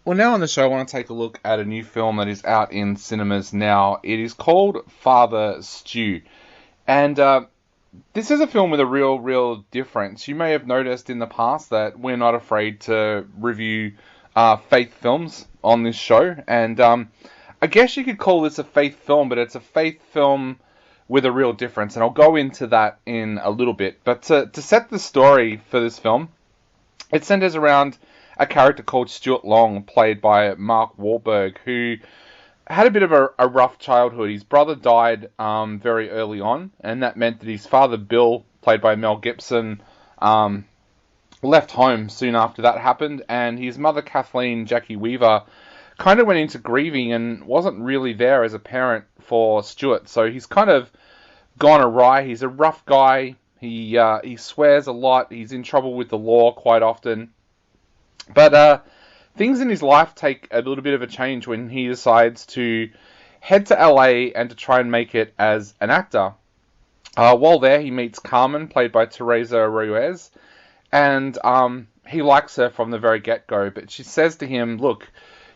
Well, now on the show, I want to take a look at a new film that is out in cinemas now. It is called Father Stew. And this is a film with a real difference. You may have noticed in the past that we're not afraid to review faith films on this show. And I guess you could call this a faith film, but it's a faith film with a real difference. And I'll go into that in a little bit. But to set the story for this film, it centers around a character called Stuart Long, played by Mark Wahlberg, who had a bit of a rough childhood. His brother died very early on, and that meant that his father, Bill, played by Mel Gibson, left home soon after that happened, and his mother, Kathleen Jackie Weaver, kind of went into grieving and wasn't really there as a parent for Stuart. So he's kind of gone awry. He's a rough guy. He swears a lot. He's in trouble with the law quite often. But things in his life take a little bit of a change when he decides to head to LA and to try and make it as an actor. While there, he meets Carmen, played by Teresa Ruiz, and he likes her from the very get-go. But she says to him, "Look,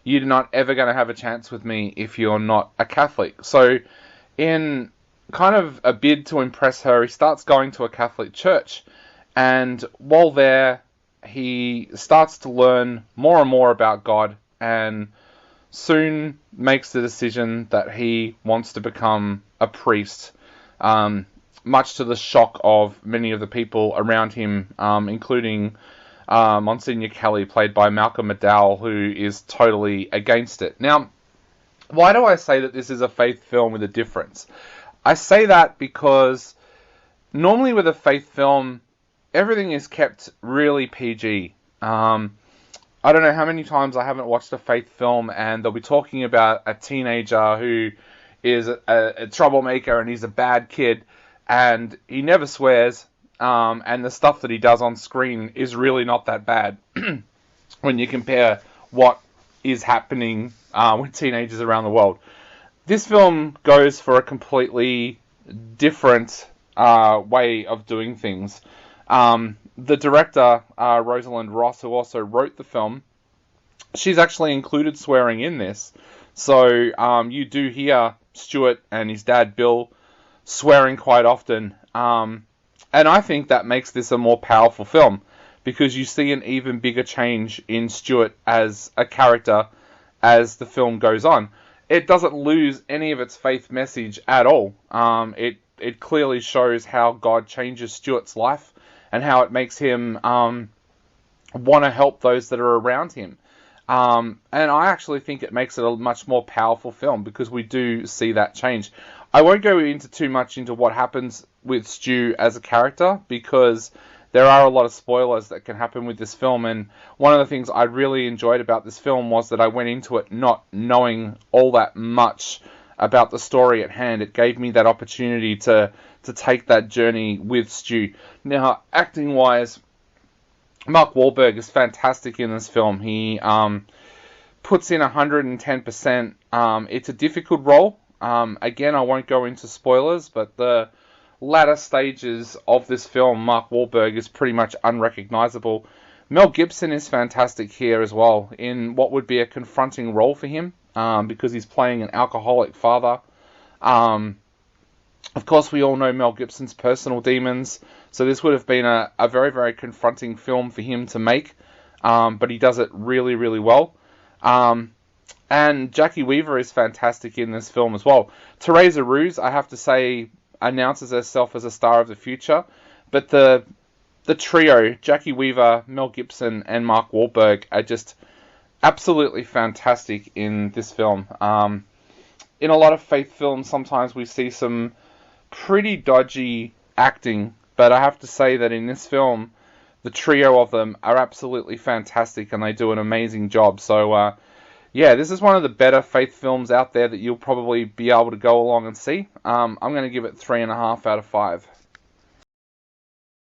you're not ever going to have a chance with me if you're not a Catholic." So, in kind of a bid to impress her, he starts going to a Catholic church, and while there, he starts to learn more and more about God, and soon makes the decision that he wants to become a priest, much to the shock of many of the people around him, including Monsignor Kelly, played by Malcolm McDowell, who is totally against it. Now, why do I say that this is a faith film with a difference? I say that because normally with a faith film, everything is kept really PG. I don't know how many times I haven't watched a faith film and they'll be talking about a teenager who is a troublemaker and he's a bad kid and he never swears, and the stuff that he does on screen is really not that bad when you compare what is happening with teenagers around the world. This film goes for a completely different way of doing things. The director, Rosalind Ross, who also wrote the film, she's actually included swearing in this. So you do hear Stuart and his dad, Bill, swearing quite often. And I think that makes this a more powerful film because you see an even bigger change in Stuart as a character as the film goes on. It doesn't lose any of its faith message at all. It clearly shows how God changes Stuart's life and how it makes him want to help those that are around him. And I actually think it makes it a much more powerful film because we do see that change. I won't go into too much into what happens with Stu as a character because there are a lot of spoilers that can happen with this film, and one of the things I really enjoyed about this film was that I went into it not knowing all that much about the story at hand. It gave me that opportunity to take that journey with Stu. Now, acting-wise, Mark Wahlberg is fantastic in this film. He puts in 110%. It's a difficult role. Again, I won't go into spoilers, but the latter stages of this film, Mark Wahlberg is pretty much unrecognizable. Mel Gibson is fantastic here as well, in what would be a confronting role for him, because he's playing an alcoholic father. Of course, we all know Mel Gibson's personal demons, so this would have been a very confronting film for him to make, but he does it really well. And Jackie Weaver is fantastic in this film as well. Teresa Ruiz, I have to say, announces herself as a star of the future, but the trio, Jackie Weaver, Mel Gibson, and Mark Wahlberg, are just absolutely fantastic in this film. In a lot of faith films, sometimes we see some pretty dodgy acting, but I have to say that in this film, the trio of them are absolutely fantastic and they do an amazing job. So, yeah, this is one of the better faith films out there that you'll probably be able to go along and see. I'm going to give it 3.5 out of 5.